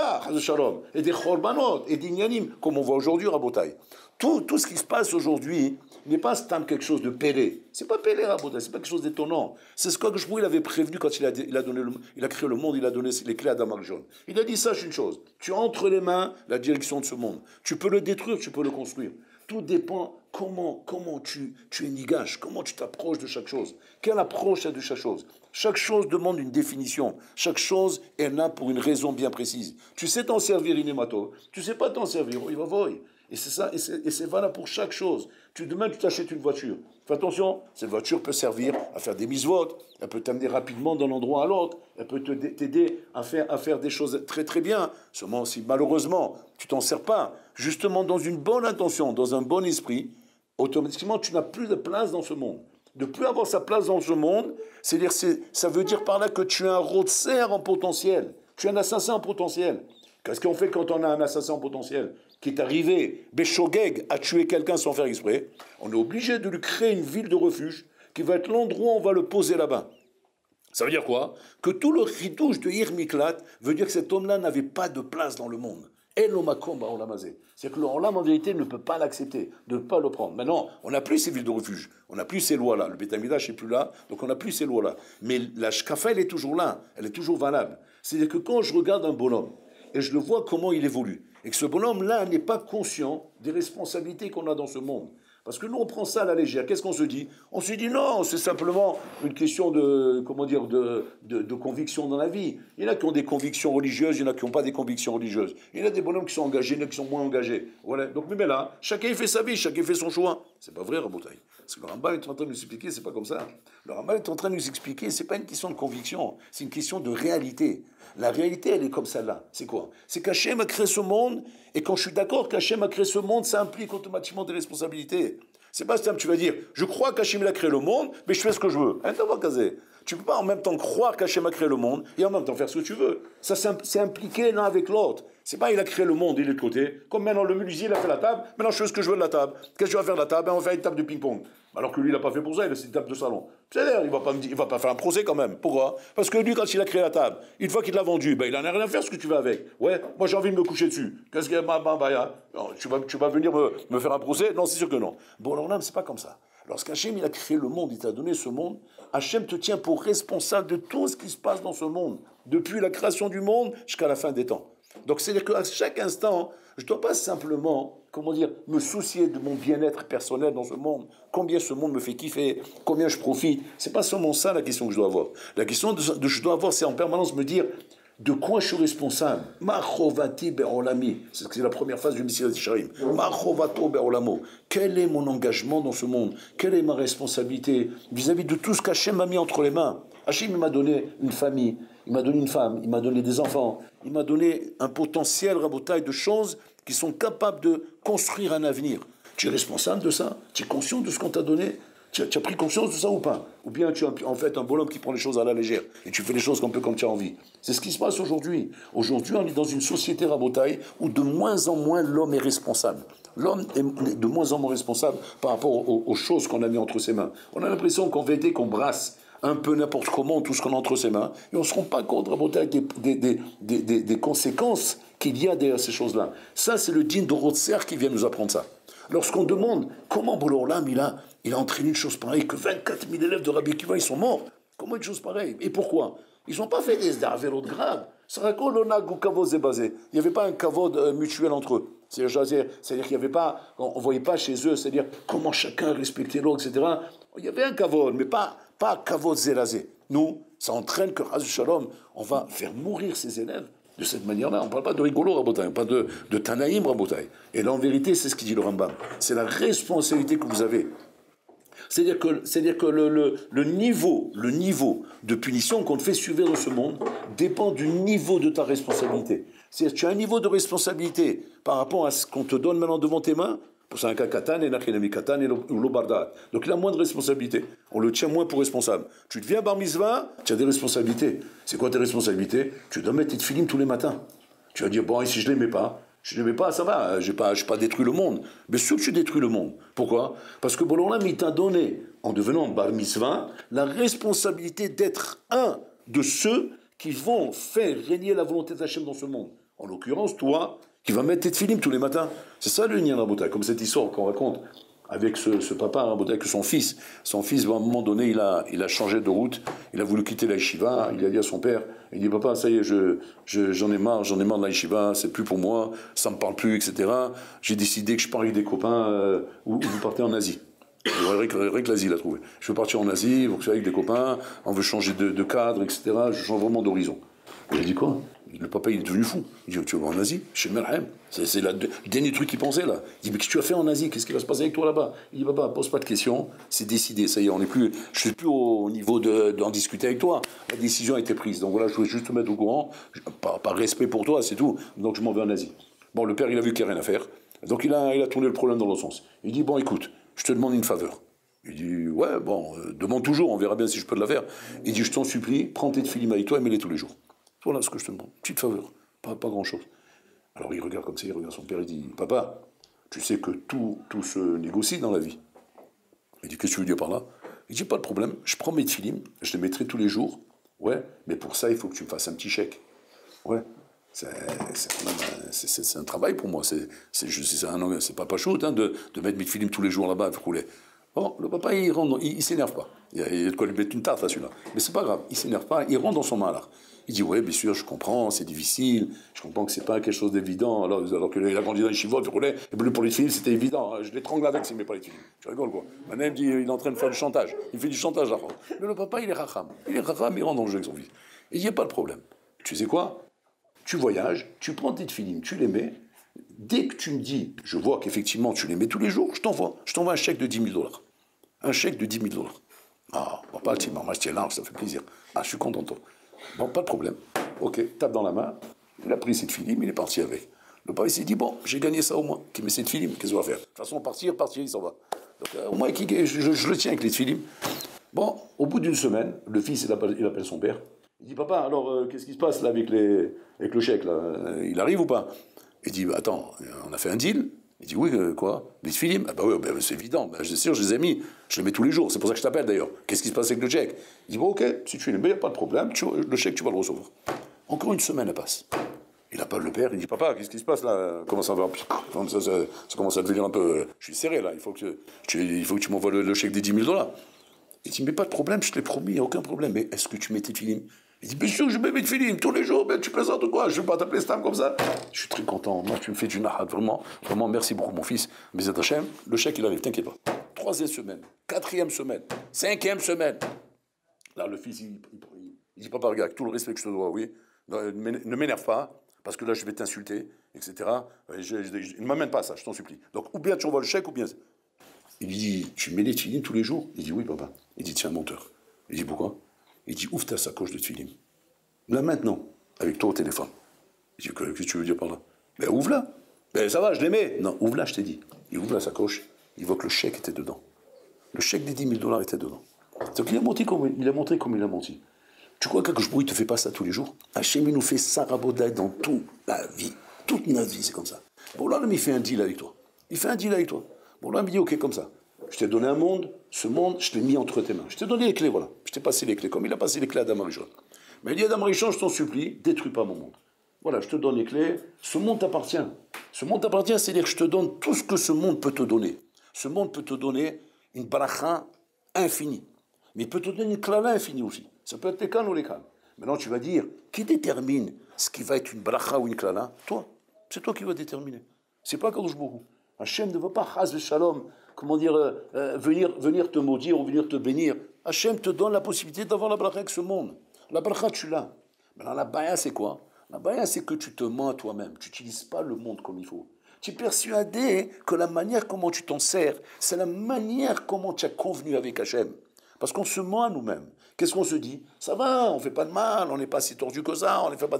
et des chorbanot, et des ignanim, comme on voit aujourd'hui, Rabotai. Tout ce qui se passe aujourd'hui n'est pas quelque chose de pélé. C'est pas pélé, Rabotai, c'est pas quelque chose d'étonnant. C'est ce que il avait prévenu quand il a créé le monde, il a donné les clés à Adam Arishon. Il a dit, sache une chose, tu as entre les mains la direction de ce monde. Tu peux le détruire, tu peux le construire. Tout dépend comment tu es nigash, comment tu t'approches de chaque chose. Quelle approche tu de chaque chose. Chaque chose demande une définition. Chaque chose est là pour une raison bien précise. Tu sais t'en servir inémato, tu sais pas t'en servir, il va voir. Et c'est ça, et c'est valable pour chaque chose. Demain, tu t'achètes une voiture. Fais attention, cette voiture peut servir à faire des mises-votes, elle peut t'amener rapidement d'un endroit à l'autre, elle peut t'aider à faire des choses très très bien. Seulement, si malheureusement, tu t'en sers pas, justement dans une bonne intention, dans un bon esprit, automatiquement, tu n'as plus de place dans ce monde. De plus avoir sa place dans ce monde, c'est-à-dire, ça veut dire par là que tu es un rotser en potentiel, tu es un assassin en potentiel. Qu'est-ce qu'on fait quand on a un assassin en potentiel qui est arrivé, Béchogeg, à tuer quelqu'un sans faire exprès? On est obligé de lui créer une ville de refuge qui va être l'endroit où on va le poser là-bas. Ça veut dire quoi? Que tout le ridouche de Hirmiklat veut dire que cet homme-là n'avait pas de place dans le monde. C'est-à-dire que l'Olam, en vérité, ne peut pas l'accepter, ne peut pas le prendre. Maintenant, on n'a plus ces villes de refuge, on n'a plus ces lois-là. Le Beth Amikdash n'est plus là, donc on n'a plus ces lois-là. Mais la shkafa, elle est toujours là, elle est toujours valable. C'est-à-dire que quand je regarde un bonhomme, et je le vois comment il évolue, et que ce bonhomme-là n'est pas conscient des responsabilités qu'on a dans ce monde. Parce que nous, on prend ça à la légère. Qu'est-ce qu'on se dit? On se dit non, c'est simplement une question de conviction dans la vie. Il y en a qui ont des convictions religieuses, il y en a qui n'ont pas des convictions religieuses. Il y en a des bonhommes qui sont engagés, il y en a qui sont moins engagés. Voilà. Donc, mais là, chacun fait sa vie, chacun fait son choix. C'est pas vrai, Rabotaï. Parce que le Rambam est en train de nous expliquer, c'est pas comme ça. Le Rambam est en train de nous expliquer, c'est pas une question de conviction, c'est une question de réalité. La réalité, elle est comme celle-là. C'est quoi? C'est qu'Hachem a créé ce monde, et quand je suis d'accord qu'Hachem a créé ce monde, ça implique automatiquement des responsabilités. C'est pas simple, tu vas dire, je crois qu'Hachem a créé le monde, mais je fais ce que je veux. Tu peux pas en même temps croire qu'Hachem a créé le monde et en même temps faire ce que tu veux. Ça, c'est impliqué l'un avec l'autre. C'est pas il a créé le monde, il est de côté. Comme maintenant le menuisier, il a fait la table, maintenant je fais ce que je veux de la table. Qu'est-ce que je vais faire de la table? On va faire une table de ping-pong. Alors que lui, il n'a pas fait pour ça, il a fait une table de salon. C'est-à-dire, il va pas faire un procès quand même. Pourquoi? Parce que lui, quand il a créé la table, une fois qu'il l'a vendue, ben, il n'en a rien à faire ce que tu veux avec. Ouais, moi j'ai envie de me coucher dessus. Qu'est-ce qu'il y a? Tu vas venir me faire un procès? Non, c'est sûr que non. Bon, alors là, c'est pas comme ça. Lorsqu'Hachem, il a créé le monde, il t'a donné ce monde, Hachem te tient pour responsable de tout ce qui se passe dans ce monde, depuis la création du monde jusqu'à la fin des temps. Donc, c'est-à-dire qu'à chaque instant, je ne dois pas simplement, me soucier de mon bien-être personnel dans ce monde, combien ce monde me fait kiffer, combien je profite. C'est pas seulement ça la question que je dois avoir. La question que je dois avoir, c'est en permanence me dire, de quoi je suis responsable? Ma'chovati be'olami. C'est la première phase du Messias Yesharim. Ma'chovato be'olamo. Quel est mon engagement dans ce monde? Quelle est ma responsabilité vis-à-vis de tout ce qu'Hachem m'a mis entre les mains? Hachem m'a donné une famille, il m'a donné une femme, il m'a donné des enfants, il m'a donné un potentiel rabotail de choses qui sont capables de construire un avenir. Tu es responsable de ça? Tu es conscient de ce qu'on t'a donné? Tu as pris conscience de ça ou pas? Ou bien tu es en fait un bonhomme qui prend les choses à la légère et tu fais les choses un peu comme tu as envie. C'est ce qui se passe aujourd'hui. Aujourd'hui, on est dans une société rabotaille où de moins en moins l'homme est responsable. L'homme est de moins en moins responsable par rapport aux choses qu'on a mis entre ses mains. On a l'impression qu'en vérité, qu'on brasse un peu n'importe comment tout ce qu'on a entre ses mains et on ne se rend pas compte rabotaille des conséquences qu'il y a derrière ces choses-là. Ça, c'est le digne de Rotser qui vient nous apprendre ça. Lorsqu'on demande comment Bololam il a entraîné une chose pareille, que 24 000 élèves de Rabbi Akiva ils sont morts, comment une chose pareille? Et pourquoi? Ils n'ont pas fait des avéros graves. Il n'y avait pas un kavod mutuel entre eux. C'est-à-dire qu'il n'y avait pas, on ne voyait pas chez eux, c'est-à-dire comment chacun respectait l'autre, etc. Il y avait un kavod, mais pas kavod zérazé. Nous, ça entraîne que, Hazu Shalom, on va faire mourir ces élèves de cette manière-là. On ne parle pas de rigolo, Rabotai, on parle de Tanaïm, Rabotai. Et là, en vérité, c'est ce qu'il dit le Rambam. C'est la responsabilité que vous avez. C'est-à-dire que le niveau de punition qu'on te fait suivre dans ce monde dépend du niveau de ta responsabilité. C'est-à-dire que tu as un niveau de responsabilité par rapport à ce qu'on te donne maintenant devant tes mains. C'est un cas katan et nakhinami katan et l'obardat. Donc il a moins de responsabilité. On le tient moins pour responsable. Tu deviens bar mitzvah, tu as des responsabilités. C'est quoi tes responsabilités? Tu dois mettre tes tefilines tous les matins. Tu vas dire, bon, et si je ne les mets pas? Je ne les mets pas, ça va, je n'ai pas détruit le monde. Mais sûr que tu détruis le monde. Pourquoi? Parce que Bololam, il t'a donné, en devenant bar mitzvah, la responsabilité d'être un de ceux qui vont faire régner la volonté d'Hachem dans ce monde. En l'occurrence, toi, qui vas mettre tes tefilines tous les matins. C'est ça le Nyan Rabotai, comme cette histoire qu'on raconte avec ce papa, avec son fils. Son fils, à un moment donné, il a changé de route, il a voulu quitter la yeshiva, il a dit à son père, il dit, papa, ça y est, j'en ai marre de la yeshiva, c'est plus pour moi, ça me parle plus, etc. J'ai décidé que je pars avec des copains, où vous partez en Asie. Eric l'Asie l'a trouvé. Je veux partir en Asie, vous savez, avec des copains, on veut changer de cadre, etc. Je change vraiment d'horizon. Il a dit quoi? Le papa, il est devenu fou. Il dit, tu vas en Asie? Chez Merhem. C'est le dernier truc qu'il pensait, là. Il dit, mais qu'est-ce que tu as fait en Asie? Qu'est-ce qui va se passer avec toi là-bas? Il dit, papa, pose pas de questions, c'est décidé, ça y est, je suis plus au niveau d'en discuter avec toi. La décision a été prise. Donc voilà, je voulais juste te mettre au courant, par respect pour toi, c'est tout. Donc je m'en vais en Asie. Bon, le père, il a vu qu'il n'y a rien à faire. Donc il a tourné le problème dans l'autre sens. Il dit, bon, écoute, je te demande une faveur. Il dit, ouais, bon, demande toujours, on verra bien si je peux te la faire. Il dit, je t'en supplie, prends tes films avec toi et mets-les tous les jours. Voilà ce que je te demande. Petite faveur. Pas grand-chose. Alors il regarde comme ça, il regarde son père, il dit, papa, tu sais que tout se négocie dans la vie. Il dit, qu'est-ce que tu veux dire par là? Il dit, pas de problème, je prends mes films, je les mettrai tous les jours. Ouais, mais pour ça, il faut que tu me fasses un petit chèque. Ouais. C'est un travail pour moi. C'est pas chaud de mettre mes films tous les jours là-bas, rouler. Bon, le papa, il s'énerve pas. Il y a de quoi lui mettre une tarte à celui-là. Mais c'est pas grave, il s'énerve pas, il rentre dans son malheur. Il dit, ouais, bien sûr, je comprends, c'est difficile, je comprends que c'est pas quelque chose d'évident, alors qu'il a grandi dans les chivotes, et pour les films, c'était évident, je l'étrangle avec s'il ne met pas les films. Je rigole, quoi. Maintenant, il me dit, il est en train de faire du chantage. Il fait du chantage, là. Mais le papa, il est racham. Il rentre dans le jeu avec son fils. Et il n'y a pas de problème. Tu sais quoi? Tu voyages, tu prends tes films, tu les mets. Dès que tu me dis, je vois qu'effectivement tu les mets tous les jours, je t'envoie un chèque de 10 000 $. Un chèque de 10 000 $. Ah, papa, tu m'as acheté large, ça fait plaisir. Ah, je suis content, toi. Bon, pas de problème. Ok, tape dans la main. Il a pris cette film, il est parti avec. Le papa, il s'est dit, bon, j'ai gagné ça au moins. Qui met cette film, qu'est-ce qu'on va faire? De toute façon, partir, il s'en va. Donc, au moins, je le tiens avec les films. Bon, au bout d'une semaine, le fils, il appelle son père. Il dit, papa, alors, qu'est-ce qui se passe là avec le chèque là? Il arrive ou pas? Il dit, bah, attends, on a fait un deal. Il dit, oui, quoi? Les films? Ah bah oui, bah, c'est évident, bah, c'est sûr, je les ai mis. Je les mets tous les jours, c'est pour ça que je t'appelle d'ailleurs. Qu'est-ce qui se passe avec le chèque? Il dit, bon, ok, si tu les mets, il n'y a pas de problème, le chèque, tu vas le recevoir. Encore une semaine, elle passe. Il appelle le père, il dit, papa, qu'est-ce qui se passe là? Comment ça va? Ça commence à devenir un peu... Je suis serré là, il faut que tu m'envoies le chèque des 10 000 $. Il dit, mais pas de problème, je te l'ai promis, il n'y a aucun problème. Mais est-ce que tu mets tes films? Il dit, bien sûr, je mets mes films tous les jours, mais tu plaisantes ou quoi? Je ne vais pas t'appeler Stam comme ça. Je suis très content. Moi, tu me fais du nahat, vraiment. Vraiment, merci beaucoup, mon fils. Mais Hachem, le chèque, il arrive, t'inquiète pas. 3e semaine, 4e semaine, 5e semaine. Là, le fils, il dit, papa, regarde, tout le respect que je te dois, oui, ne m'énerve pas, parce que là, je vais t'insulter, etc. Ne m'amène pas à ça, je t'en supplie. Donc, ou bien tu envoies le chèque, ou bien... Il lui dit, tu mets les films tous les jours? Il dit, oui, papa. Il dit, tiens, menteur. Il dit, pourquoi? Il dit, ouvre ta sacoche de film. Là, maintenant, avec toi au téléphone. Il dit, qu'est-ce que tu veux dire par là? Ben, ouvre-la. Ben, ça va, je les mets. Non, ouvre-la, je t'ai dit. Il ouvre la sacoche, il voit que le chèque était dedans. Le chèque des 10 000 $ était dedans. Donc, il a montré comme il a menti. Tu crois que je ne te fais pas ça tous les jours? Hachem, il nous fait Sarabodai dans toute la vie. Toute notre vie, c'est comme ça. Bon, là, il fait un deal avec toi. Il fait un deal avec toi. Bon, là, il me dit, ok, comme ça. Je t'ai donné un monde, ce monde, je l'ai mis entre tes mains. Je t'ai donné les clés, voilà. Je t'ai passé les clés, comme il a passé les clés à Adam Arishon. Mais il dit, Adam Arishon, je t'en supplie, détruis pas mon monde. Voilà, je te donne les clés, ce monde t'appartient. Ce monde t'appartient, c'est-à-dire que je te donne tout ce que ce monde peut te donner. Ce monde peut te donner une baracha infinie. Mais il peut te donner une klala infinie aussi. Ça peut être les cannes ou les cannes. Maintenant, tu vas dire, qui détermine ce qui va être une baracha ou une klala? Toi. C'est toi qui vas déterminer. C'est pas Kadosh Baruch Hu. Hachem ne va pas, chas shalom, comment dire, venir te maudire ou venir te bénir. Hachem te donne la possibilité d'avoir la bracha avec ce monde. La bracha, tu l'as. Maintenant, la baya, c'est quoi? La baya, c'est que tu te mens à toi-même. Tu n'utilises pas le monde comme il faut. Tu es persuadé que la manière comment tu t'en sers, c'est la manière comment tu as convenu avec Hachem. Parce qu'on se ment à nous-mêmes. Qu'est-ce qu'on se dit? Ça va, on ne fait pas de mal, on n'est pas si tordu que ça, on ne fait pas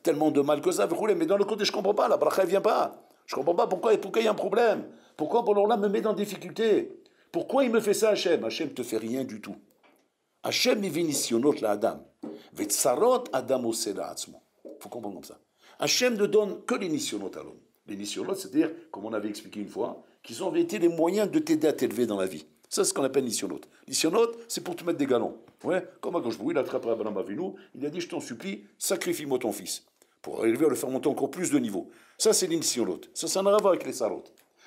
tellement de mal que ça. Mais dans le côté, je ne comprends pas, la bracha ne vient pas. Je ne comprends pas pourquoi il y a un problème. Pourquoi Allah me met dans des difficultés? Pourquoi il me fait ça, Hachem? Hachem ne te fait rien du tout. Hachem est vinitionot la Adam. Vetsarot Adam osela atzmo. Il faut comprendre comme ça. Hachem ne donne que les nisionot à l'homme. Les nisionot, c'est-à-dire, comme on avait expliqué une fois, qu'ils ont été les moyens de t'aider à t'élever dans la vie. Ça, c'est ce qu'on appelle nisionot. Nisionot, c'est pour te mettre des galons. Ouais, comme à gauche, il a attrapé Abraham Avinu, il a dit, je t'en supplie, sacrifie-moi ton fils. Pour arriver à le faire monter encore plus de niveau. Ça, c'est l'initiolot. Ça n'a rien à voir avec les sarot.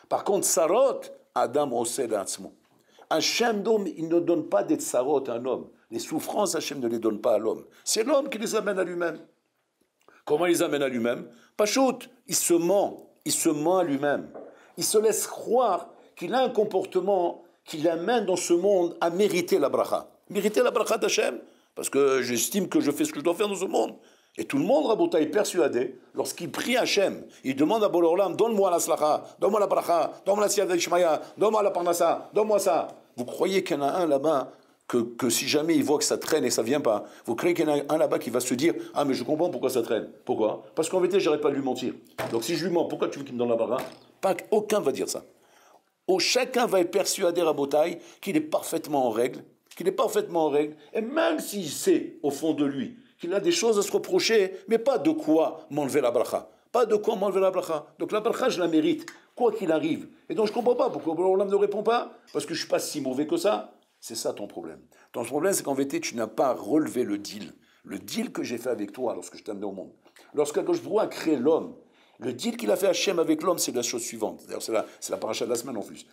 Par contre, sarot, Adam osel atzmo. Hachem, il ne donne pas des tsarot à un homme. Les souffrances, Hachem ne les donne pas à l'homme. C'est l'homme qui les amène à lui-même. Comment il les amène à lui-même? Pachout, il se ment à lui-même. Il se laisse croire qu'il a un comportement qui l'amène dans ce monde à mériter la bracha. Mériter la bracha d'Hachem, parce que j'estime que je fais ce que je dois faire dans ce monde. Et tout le monde, Rabota, est persuadé, lorsqu'il prie Hachem, il demande à Borolam, donne-moi la slacha, donne-moi la bracha, donne-moi la siyada ishmaya, donne-moi la parnassa, donne-moi ça. Vous croyez qu'il y en a un là-bas que si jamais il voit que ça traîne et ça ne vient pas, vous croyez qu'il y en a un là-bas qui va se dire « Ah, mais je comprends pourquoi ça traîne. » Pourquoi? Parce qu'en vérité, je n'arrive pas à lui mentir. Donc si je lui mens, pourquoi tu veux qu'il me donne la bracha? Aucun va dire ça. Chacun va être persuadé, Rabotaï, qu'il est parfaitement en règle, et même s'il sait, au fond de lui, qu'il a des choses à se reprocher, mais pas de quoi m'enlever la bracha. Donc la bracha, je la mérite, quoi qu'il arrive. Et donc je ne comprends pas pourquoi Borolam ne répond pas, parce que je ne suis pas si mauvais que ça. C'est ça ton problème. Ton problème, c'est qu'en vérité, tu n'as pas relevé le deal que j'ai fait avec toi lorsque je t'ai amené au monde. Lorsqu'Akadosh Baruch Hu a créé l'homme, le deal qu'il a fait Hachem avec l'homme, c'est la chose suivante. D'ailleurs, c'est la paracha de la semaine en plus.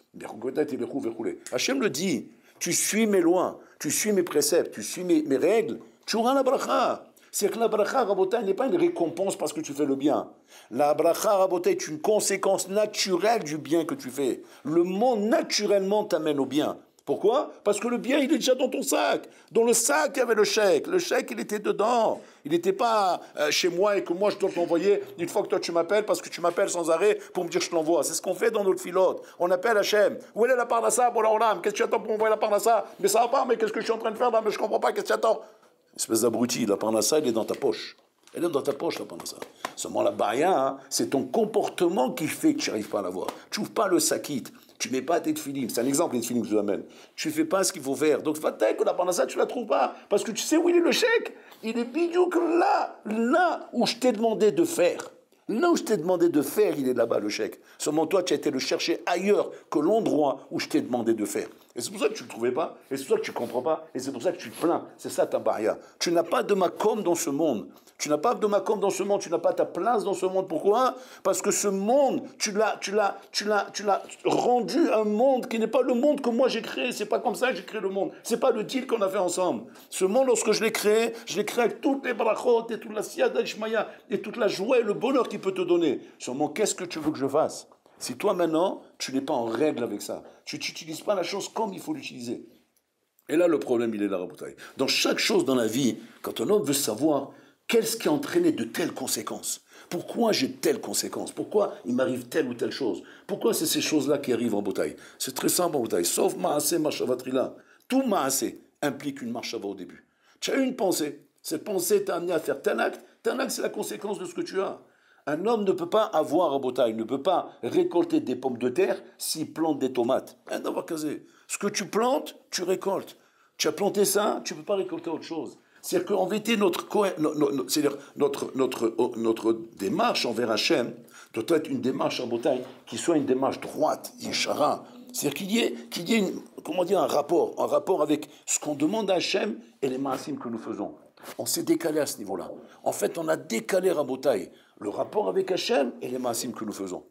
Hachem le dit, tu suis mes lois, tu suis mes préceptes, tu suis mes règles, tu auras la bracha. C'est que la bracha, Rabotai, n'est pas une récompense parce que tu fais le bien. La bracha, Rabotai, est une conséquence naturelle du bien que tu fais. Le monde, naturellement, t'amène au bien. Pourquoi? Parce que le bien, il est déjà dans ton sac. Dans le sac, il y avait le chèque. Le chèque, il était dedans. Il n'était pas chez moi et que moi, je dois t'envoyer une fois que toi, tu m'appelles parce que tu m'appelles sans arrêt pour me dire que je te l'envoie. C'est ce qu'on fait dans notre filote. On appelle Hachem. Où est la parnassa, Borolam? Qu'est-ce que tu attends pour m'envoyer la parnassa? Mais ça va pas, mais qu'est-ce que je suis en train de faire là? Mais je comprends pas, qu'est-ce que tu attends? Espèce d'abruti, la parnassa, elle est dans ta poche. Elle est dans ta poche, la parnassa. Seulement la baïa, hein, c'est ton comportement qui fait que tu n'arrives pas à la voir. Tu n'ouvres pas le sakit. Tu ne mets pas tes tefilines. C'est un exemple, les tefilines que je vous amène. Tu ne fais pas ce qu'il faut faire. Donc, va-t'en que la parnassa, tu ne la trouves pas. Parce que tu sais où il est le chèque. Il est bidou que là où je t'ai demandé de faire. Là où je t'ai demandé de faire, il est là-bas, le chèque. Seulement toi, tu as été le chercher ailleurs que l'endroit où je t'ai demandé de faire. Et c'est pour ça que tu ne le trouvais pas, et c'est pour ça que tu ne comprends pas, et c'est pour ça que tu te plains. C'est ça ta baria. Tu n'as pas de makom dans ce monde. Tu n'as pas de makom dans ce monde, tu n'as pas ta place dans ce monde. Pourquoi? Parce que ce monde, tu l'as rendu un monde qui n'est pas le monde que moi j'ai créé. C'est pas comme ça que j'ai créé le monde. C'est pas le deal qu'on a fait ensemble. Ce monde, lorsque je l'ai créé avec toutes les brachot, et toute la siyada ishmaya, et toute la joie et le bonheur qu'il peut te donner. Seulement, qu'est-ce que tu veux que je fasse? Si toi maintenant, tu n'es pas en règle avec ça, tu n'utilises pas la chose comme il faut l'utiliser. Et là, le problème, il est là, Rabotai. Dans chaque chose dans la vie, quand un homme veut savoir qu'est-ce qui a entraîné de telles conséquences, pourquoi j'ai telle conséquence, pourquoi il m'arrive telle ou telle chose, pourquoi c'est ces choses-là qui arrivent en bataille. C'est très simple en bataille, sauf Maaseh Mashavatrila. Tout Maaseh implique une marchava au début. Tu as une pensée, cette pensée t'a amené à faire tel acte, c'est la conséquence de ce que tu as. Un homme ne peut pas avoir un bataille, ne peut pas récolter des pommes de terre s'il plante des tomates. Ce que tu plantes, tu récoltes. Tu as planté ça, tu ne peux pas récolter autre chose. C'est-à-dire qu'en vérité, notre démarche envers Hachem doit être une démarche en bataille qui soit une démarche droite, yeshara. C'est-à-dire qu'il y ait un rapport avec ce qu'on demande à Hachem et les maasim que nous faisons. On s'est décalé à ce niveau-là. En fait, on a décalé Rabotai, le rapport avec Hachem et les maasim que nous faisons.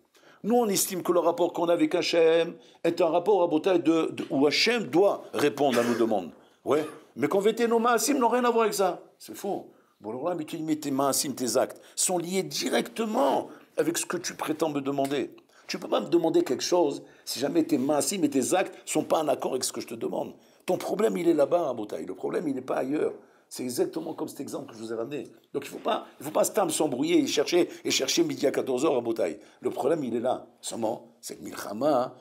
Nous, on estime que le rapport qu'on a avec Hachem est un rapport Rabotai où Hachem doit répondre à nos demandes. Ouais, mais qu'en vérité, nos maasim n'ont rien à voir avec ça. C'est faux. Bon, alors là, mais tu dis, tes maasim, tes actes sont liés directement avec ce que tu prétends me demander. Tu ne peux pas me demander quelque chose si jamais tes maasim et tes actes ne sont pas en accord avec ce que je te demande. Ton problème, il est là-bas, Rabotai. Le problème, il n'est pas ailleurs. C'est exactement comme cet exemple que je vous ai ramené. Donc il ne faut pas s'embrouiller et chercher midi à 14h à Botaï. Le problème, il est là. Seulement, cette milchama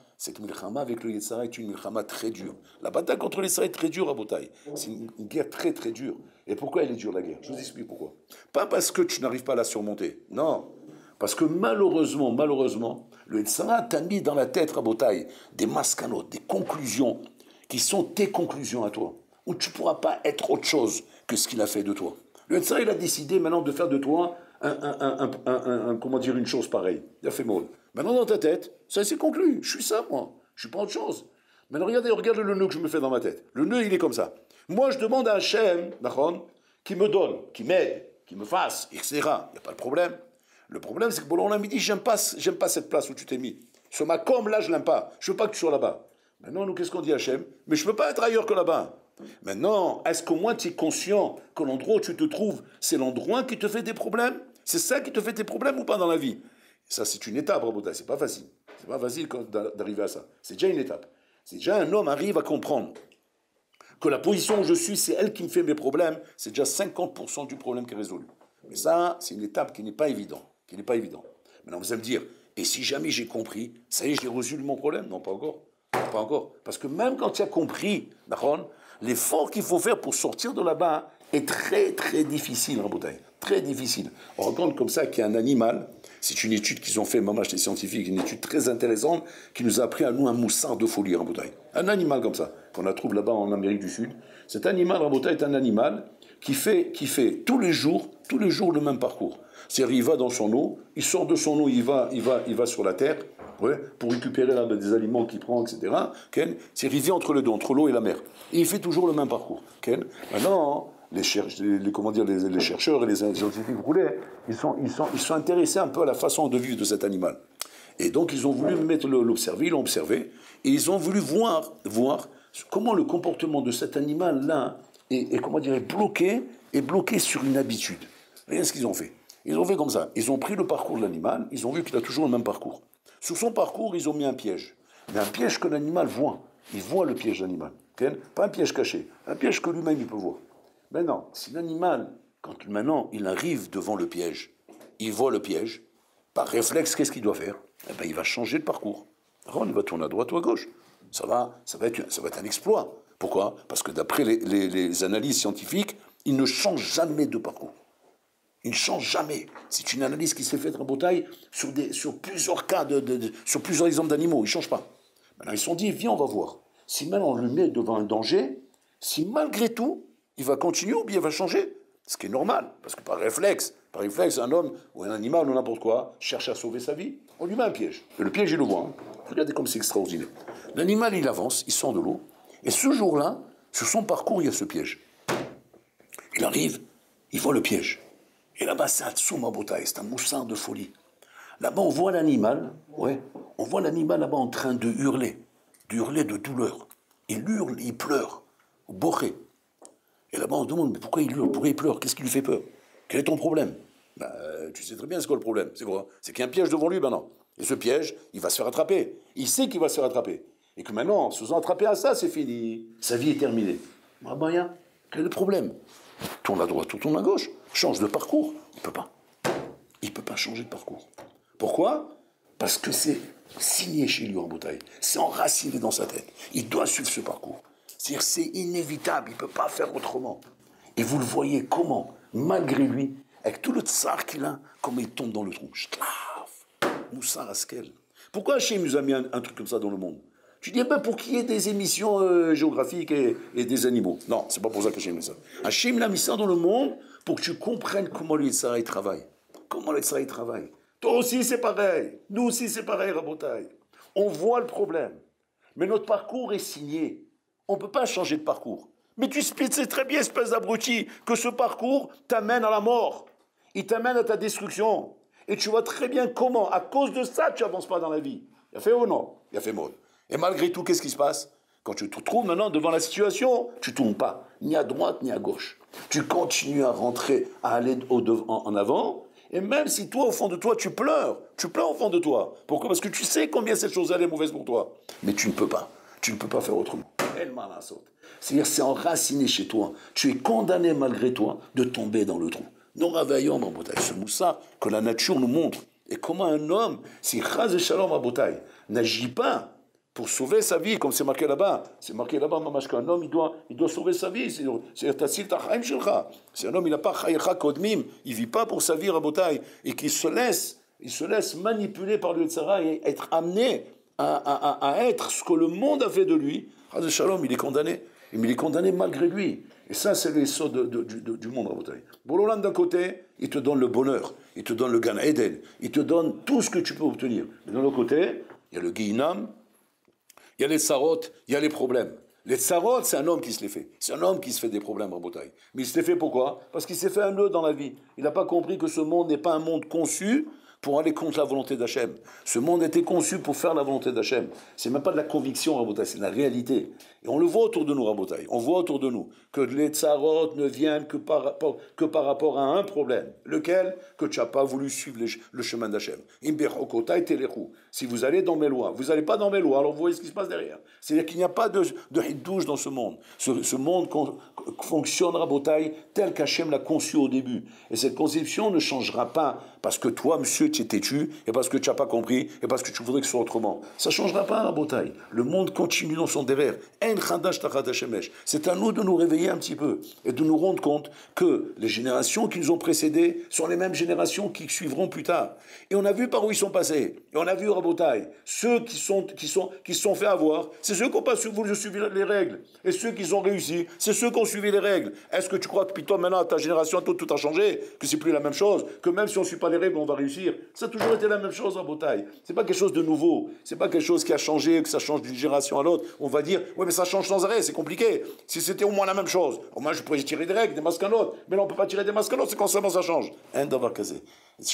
avec le Yetzara est une milchama très dure. La bataille contre le Yetzara est très dure à Botaï. C'est une guerre très très dure. Et pourquoi elle est dure, la guerre? Je vous explique pourquoi. Pas parce que tu n'arrives pas à la surmonter. Non. Parce que malheureusement, le Yetzara t'a mis dans la tête à Botaï des maskanotes, des conclusions qui sont tes conclusions à toi. Où tu ne pourras pas être autre chose que ce qu'il a fait de toi. Le Yetzara, il a décidé maintenant de faire de toi une chose pareille. Il a fait mal. Maintenant, dans ta tête, ça s'est conclu. Je suis ça, moi. Je ne suis pas autre chose. Maintenant, regarde le nœud que je me fais dans ma tête. Le nœud, il est comme ça. Moi, je demande à Hachem, qui me donne, qui m'aide, qui me fasse, etc. Il n'y a pas de problème. Le problème, c'est que Borolam me dit, j'aime pas cette place où tu t'es mis. Ce Makom, là, je l'aime pas. Je veux pas que tu sois là-bas. Maintenant, nous, qu'est-ce qu'on dit à Hachem? Mais je peux pas être ailleurs que là-bas. Maintenant, est-ce qu'au moins tu es conscient que l'endroit où tu te trouves, c'est l'endroit qui te fait des problèmes? C'est ça qui te fait tes problèmes ou pas dans la vie? Ça, c'est une étape, Rabotai, c'est pas facile. C'est pas facile d'arriver à ça. C'est déjà une étape. C'est déjà un homme arrive à comprendre que la position où je suis, c'est elle qui me fait mes problèmes. C'est déjà 50% du problème qui est résolu. Mais ça, c'est une étape qui n'est pas évidente. Qui n'est pas évidente. Maintenant, vous allez me dire, et si jamais j'ai compris, ça y est, j'ai résolu mon problème? Non, pas encore. Pas encore. Parce que même quand tu as compris, l'effort qu'il faut faire pour sortir de là-bas est très très difficile, Rabotai. Très difficile. On raconte comme ça qu'il y a un animal, c'est une étude qu'ils ont fait, maman, chez les scientifiques, une étude très intéressante qui nous a appris à nous un moussard de folie, Rabotai. Un animal comme ça, qu'on trouve là-bas en Amérique du Sud. Cet animal, Rabotai, est un animal qui fait tous les jours le même parcours. C'est-à-dire, il va dans son eau, il sort de son eau, il va sur la terre, ouais, pour récupérer là, des aliments qu'il prend, etc. C'est rivé entre les deux, entre l'eau et la mer. Et il fait toujours le même parcours. Maintenant, les chercheurs et les scientifiques roulés, ils sont intéressés un peu à la façon de vivre de cet animal. Et donc, ils ont voulu l'observer, ils l'ont observé, et ils ont voulu voir comment le comportement de cet animal-là est bloqué sur une habitude. Regardez ce qu'ils ont fait. Ils ont fait comme ça. Ils ont pris le parcours de l'animal, ils ont vu qu'il a toujours le même parcours. Sur son parcours, ils ont mis un piège. Mais un piège que l'animal voit. Il voit le piège de l'animal. Pas un piège caché. Un piège que lui-même, il peut voir. Maintenant, si l'animal, quand maintenant il arrive devant le piège, il voit le piège, par réflexe, qu'est-ce qu'il doit faire? Eh bien, il va changer de parcours. Alors, il va tourner à droite ou à gauche. Ça va être un exploit. Pourquoi? Parce que d'après les analyses scientifiques, il ne change jamais de parcours. Il ne change jamais. C'est une analyse qui s'est faite en bataille sur plusieurs cas, sur plusieurs exemples d'animaux. Il ne change pas. Maintenant, ils se sont dit, viens, on va voir. Si maintenant on le met devant un danger, si malgré tout, il va continuer ou bien il va changer, ce qui est normal. Parce que par réflexe, un homme ou un animal ou n'importe quoi cherche à sauver sa vie, on lui met un piège. Et le piège, il le voit. Regardez comme c'est extraordinaire. L'animal, il avance, il sort de l'eau. Et ce jour-là, sur son parcours, il y a ce piège. Il arrive, il voit le piège. Et là-bas, c'est un tsouma botaï, c'est un moussard de folie. Là-bas, on voit l'animal, là-bas en train de hurler de douleur. Il hurle, il pleure, boré. Et là-bas, on se demande, mais pourquoi il hurle, pourquoi il pleure, qu'est-ce qui lui fait peur? Quel est ton problème? Tu sais très bien c'est quoi le problème, c'est quoi? C'est qu'il y a un piège devant lui maintenant. Et ce piège, il va se faire attraper. Il sait qu'il va se faire attraper. Et que maintenant, en se faisant attraper à ça, c'est fini. Sa vie est terminée. Rien. Quel est le problème? Tourne à droite ou tourne à gauche. Change de parcours. Il ne peut pas. Il ne peut pas changer de parcours. Pourquoi? Parce que c'est signé chez lui en bouteille. C'est enraciné dans sa tête. Il doit suivre ce parcours. C'est-à-dire c'est inévitable. Il ne peut pas faire autrement. Et vous le voyez comment, malgré lui, avec tout le tsar qu'il a, comment il tombe dans le trou. Shtlaf, Moussar Askel. Pourquoi Hachem nous a mis un truc comme ça dans le monde? Tu dis, pour qu'il y ait des émissions géographiques et des animaux. Non, c'est pas pour ça qu'Hachem met ça. Hachem l'a mis ça dans le monde pour que tu comprennes comment le Yitzhara travaille. Comment le Yitzhara travaille. Toi aussi, c'est pareil. Nous aussi, c'est pareil, Rabotai. On voit le problème. Mais notre parcours est signé. On ne peut pas changer de parcours. Mais tu sais très bien, espèce d'abruti, que ce parcours t'amène à la mort. Il t'amène à ta destruction. Et tu vois très bien comment, à cause de ça, tu n'avances pas dans la vie. Il a fait ou non? Il a fait mode. Et malgré tout, qu'est-ce qui se passe? Quand tu te trouves maintenant devant la situation, tu ne tournes pas, ni à droite, ni à gauche. Tu continues à rentrer, à aller en avant, et même si toi, au fond de toi, tu pleures au fond de toi. Pourquoi? Parce que tu sais combien cette chose-là est mauvaise pour toi. Mais tu ne peux pas. Tu ne peux pas faire autrement. C'est-à-dire, c'est enraciné chez toi. Tu es condamné malgré toi de tomber dans le trou. Nous réveillons, ma bouteille, ce moussa que la nature nous montre. Et comment un homme, si Chaz et Shalom, ma bouteille, n'agit pas pour sauver sa vie, comme c'est marqué là-bas, mamash, qu'un homme, il doit sauver sa vie. C'est un homme, il n'a pas chayecha kodmim, il ne vit pas pour sa vie, Rabotai, et qu'il se laisse manipuler par le Yitzhara et être amené à être ce que le monde a fait de lui. Chaz Shalom, il est condamné. Mais il est condamné malgré lui. Et ça, c'est l'essor du monde, Rabotai. Bololam, d'un côté, il te donne le bonheur, il te donne le Gan Eden, il te donne tout ce que tu peux obtenir. Mais de l'autre côté, il y a le Guinam, il y a les tsarot, il y a les problèmes. Les tsarot, c'est un homme qui se les fait. C'est un homme qui se fait des problèmes, Rabotai. Mais il se les fait pourquoi? Parce qu'il s'est fait un nœud dans la vie. Il n'a pas compris que ce monde n'est pas un monde conçu pour aller contre la volonté d'Hachem. Ce monde était conçu pour faire la volonté d'Hachem. C'est même pas de la conviction, Rabotai, c'est de la réalité. Et on le voit autour de nous, Rabotai. On voit autour de nous que les tsarot ne viennent que par rapport à un problème. Lequel? Que tu n'as pas voulu suivre le chemin d'Hachem. Si vous allez dans mes lois, vous n'allez pas dans mes lois, alors vous voyez ce qui se passe derrière. C'est-à-dire qu'il n'y a pas de hiddouche dans ce monde. Ce monde fonctionne, Rabotai, tel qu'Hachem l'a conçu au début. Et cette conception ne changera pas parce que toi, monsieur, tu es têtu, et parce que tu n'as pas compris, et parce que tu voudrais que ce soit autrement. Ça ne changera pas, Rabotai. Le monde continue dans son derrière. C'est à nous de nous réveiller un petit peu et de nous rendre compte que les générations qui nous ont précédés sont les mêmes générations qui suivront plus tard. Et on a vu par où ils sont passés. Et on a vu, Rabotai, ceux qui se sont fait avoir, c'est ceux qui n'ont pas voulu suivre les règles. Et ceux qui ont réussi, c'est ceux qui ont suivi les règles. Est-ce que tu crois que puis toi, maintenant, ta génération, tout a changé, que c'est plus la même chose, que même si on ne suit pas les règles, on va réussir? Ça a toujours été la même chose, Rabotai. C'est pas quelque chose de nouveau. C'est pas quelque chose qui a changé, que ça change d'une génération à l'autre. On va dire, ouais, mais ça change sans arrêt, c'est compliqué. Si c'était au moins la même chose, au moins je pourrais tirer des règles, des mascanotes. Mais là, on ne peut pas tirer des mascanotes, c'est constamment ça change. Un d'avoir casé.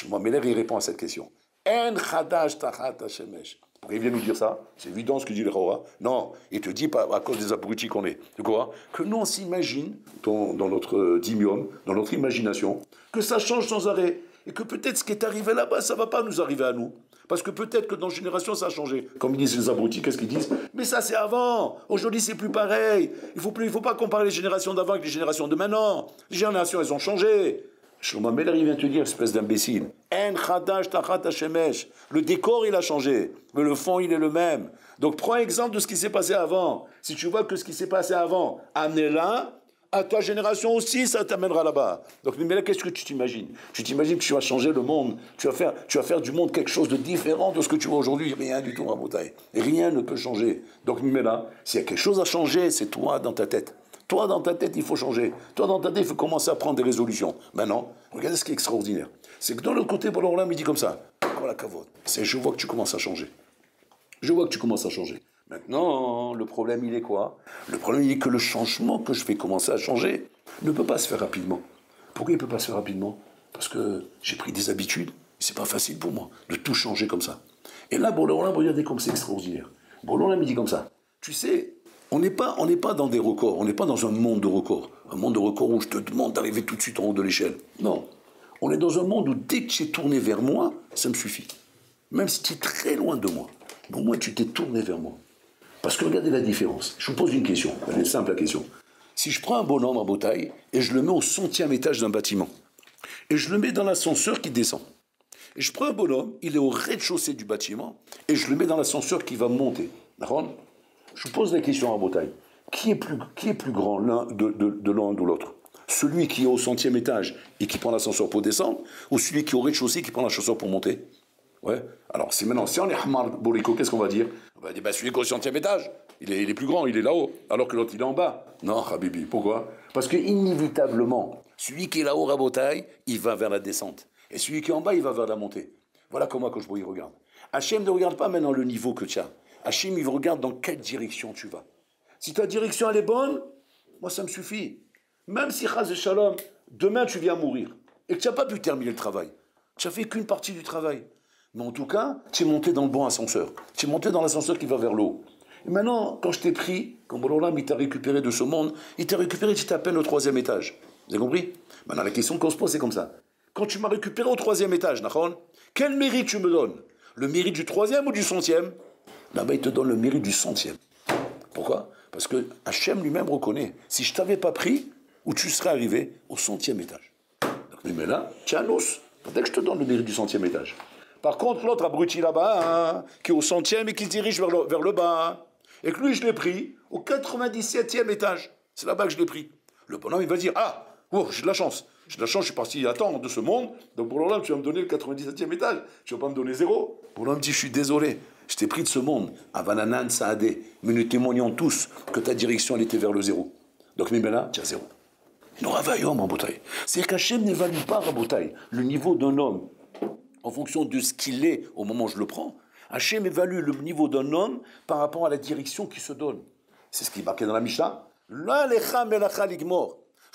Meller, il répond à cette question. En chadash tachat hashemesh. Pourquoi il vient nous dire ça? C'est évident ce que dit le Rora. Non, il te dit pas à cause des abrutis qu'on est. De quoi? Que nous on s'imagine, dans notre dimium, dans notre imagination, que ça change sans arrêt. Et que peut-être ce qui est arrivé là-bas, ça ne va pas nous arriver à nous. Parce que peut-être que dans une génération, ça a changé. Comme ils disent les abrutis, qu'est-ce qu'ils disent? Mais ça, c'est avant. Aujourd'hui, c'est plus pareil. Il faut pas comparer les générations d'avant avec les générations de maintenant. Les générations, elles ont changé. Shlomo Meller, il vient te dire, espèce d'imbécile. En chadash tachat hashemesh. Le décor, il a changé. Mais le fond, il est le même. Donc, prends exemple de ce qui s'est passé avant. Si tu vois que ce qui s'est passé avant, amenez-la. À ta génération aussi, ça t'amènera là-bas. Donc, mais là, qu'est-ce que tu t'imagines? Tu t'imagines que tu vas changer le monde. Tu vas faire du monde quelque chose de différent de ce que tu vois aujourd'hui. Rien du tout, Rabotai. Rien ne peut changer. Donc, mais là, s'il y a quelque chose à changer, c'est toi dans ta tête. Toi, dans ta tête, il faut changer. Toi, dans ta tête, il faut commencer à prendre des résolutions. Maintenant, regardez ce qui est extraordinaire. C'est que dans l'autre côté, Borough Olam, il dit comme ça. Voilà, kavod. C'est je vois que tu commences à changer. Je vois que tu commences à changer. Maintenant, le problème, il est quoi? Le problème, il est que le changement que je fais commencer à changer ne peut pas se faire rapidement. Pourquoi il ne peut pas se faire rapidement? Parce que j'ai pris des habitudes, et c'est pas facile pour moi de tout changer comme ça. Et là, regardez comme c'est extraordinaire. Borough il dit comme ça. Tu sais, on n'est pas dans des records, on n'est pas dans un monde de records. Un monde de records où je te demande d'arriver tout de suite en haut de l'échelle. Non. On est dans un monde où dès que tu es tourné vers moi, ça me suffit. Même si tu es très loin de moi. Mais au moins, tu t'es tourné vers moi. Parce que regardez la différence. Je vous pose une question, elle est simple la question. Si je prends un bonhomme en bataille et je le mets au 100e étage d'un bâtiment, et je le mets dans l'ascenseur qui descend, et je prends un bonhomme, il est au rez-de-chaussée du bâtiment, et je le mets dans l'ascenseur qui va monter. D'accord? Je vous pose la question en bataille. Qui est plus grand l'un de l'un ou l'autre? Celui qui est au 100e étage et qui prend l'ascenseur pour descendre, ou celui qui est au rez-de-chaussée et qui prend l'ascenseur pour monter? Ouais. Alors, si on est Hamar Boriko, qu'est-ce qu'on va dire? On va dire, celui qui est au 100e étage, il est plus grand, il est là-haut, alors que l'autre, il est en bas. Non, Habibi, pourquoi? Parce que, inévitablement, celui qui est là-haut, Rabotai, il va vers la descente. Et celui qui est en bas, il va vers la montée. Voilà comment que je y regarde. Hachem ne regarde pas maintenant le niveau que tu as. Hachem, il regarde dans quelle direction tu vas. Si ta direction, elle est bonne, moi, ça me suffit. Même si, Chaz et Shalom, demain, tu viens mourir, et que tu n'as pas pu terminer le travail. Tu n'as fait qu'une partie du travail. Mais en tout cas, tu es monté dans le bon ascenseur. Tu es monté dans l'ascenseur qui va vers le haut. Et maintenant, quand je t'ai pris, quand Borolam il t'a récupéré de ce monde, il t'a récupéré, tu étais à peine au 3e étage. Vous avez compris? Maintenant, la question qu'on se pose, c'est comme ça. Quand tu m'as récupéré au 3e étage, Nahon, quel mérite tu me donnes? Le mérite du 3e ou du 100e? Là-bas, il te donne le mérite du 100e. Pourquoi? Parce que Hachem lui-même reconnaît. Si je ne t'avais pas pris, où tu serais arrivé au 100e étage. Donc, mais là, tu es à nous. Dès que je te donne le mérite du 100e étage. Par contre, l'autre abruti là-bas, hein, qui est au 100e et qui se dirige vers le bas, hein, et que lui, je l'ai pris au 97e étage. C'est là-bas que je l'ai pris. Le bonhomme, il va dire, ah, oh, j'ai de la chance. J'ai de la chance, je suis parti attendre de ce monde. Donc pour l'homme, tu vas me donner le 97e étage. Tu vas pas me donner 0. Pour l'homme dit, je suis désolé. Je t'ai pris de ce monde. Avananan, Saadé. Mais nous témoignons tous que ta direction, elle était vers le 0. Donc, mais là, tu as 0. Nous ravaillons, Rabotai. C'est-à-dire qu'Hachem n'évalue pas, Rabotai, le niveau d'un homme en fonction de ce qu'il est au moment où je le prends. Hachem évalue le niveau d'un homme par rapport à la direction qu'il se donne. C'est ce qui est marqué dans la Mishnah. Je ne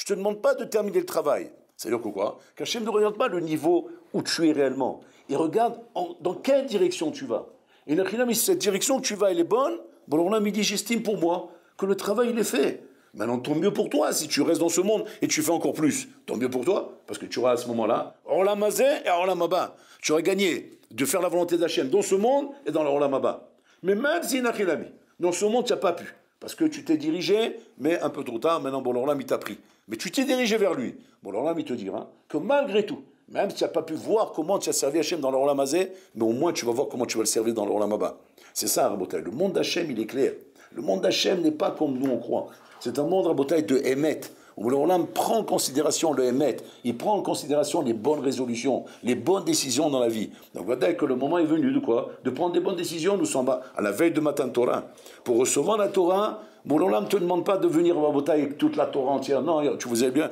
te demande pas de terminer le travail. C'est-à-dire que quoi? Qu'Hachem ne regarde pas le niveau où tu es réellement. Il regarde dans quelle direction tu vas. Et l'Achilam, si cette direction que tu vas, elle est bonne, bon, alors là, il dit, j'estime pour moi que le travail, il est fait. Maintenant, tant mieux pour toi si tu restes dans ce monde et tu fais encore plus. Tant mieux pour toi, parce que tu auras à ce moment-là, Olam Hazé et Olam Haba. Tu auras gagné de faire la volonté d'Hachem dans ce monde et dans l'Olam Haba. Mais même si Nachilami, dans ce monde, tu n'as pas pu. Parce que tu t'es dirigé, mais un peu trop tard, maintenant, bon, l'Olam, il t'a pris. Mais tu t'es dirigé vers lui. Bon, l'Olam, il te dira que malgré tout, même si tu n'as pas pu voir comment tu as servi Hachem dans l'Olam Hazé, mais au moins tu vas voir comment tu vas le servir dans l'Olam Haba. C'est ça, Rabotai. Le monde d'Hachem, il est clair. Le monde d'Hachem n'est pas comme nous on croit. C'est un monde, Rabotai, de Emet. Où l'Olam prend en considération le Emet. Il prend en considération les bonnes résolutions, les bonnes décisions dans la vie. Donc, voilà que le moment est venu de quoi? De prendre des bonnes décisions. Nous sommes à la veille de Matan Torah. Pour recevoir la Torah, bon, l'Olam ne te demande pas de venir Rabotai avec toute la Torah entière. Non, vous avez bien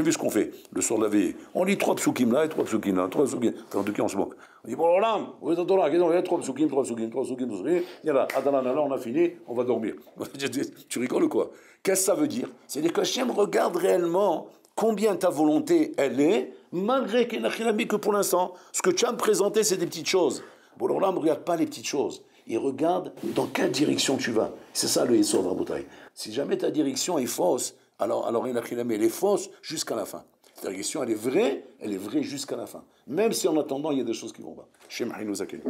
vu ce qu'on fait le soir de la veille. On lit 3 psukim là et 3 psukim là. 3 psukim. En tout cas, on se moque. On dit, bon, l'Olam, où est la Torah? Il y a 3 psukim, 3 psukim, 3 psukim, 3 psukim. Il y a là, Adalanala, on a fini, on va dormir. Tu rigoles ou quoi? Qu'est-ce que ça veut dire? C'est-à-dire qu'Hachem regarde réellement combien ta volonté, elle est, malgré qu'il n'a rien que pour l'instant. Ce que tu as me présenté, c'est des petites choses. Bon, alors là, on ne regarde pas les petites choses. Il regarde dans quelle direction tu vas. C'est ça le Yesod Rabotai. Si jamais ta direction est fausse, alors il elle est fausse jusqu'à la fin. Ta direction, elle est vraie jusqu'à la fin. Même si en attendant, il y a des choses qui vont pas. Shem Hainu Zakenu.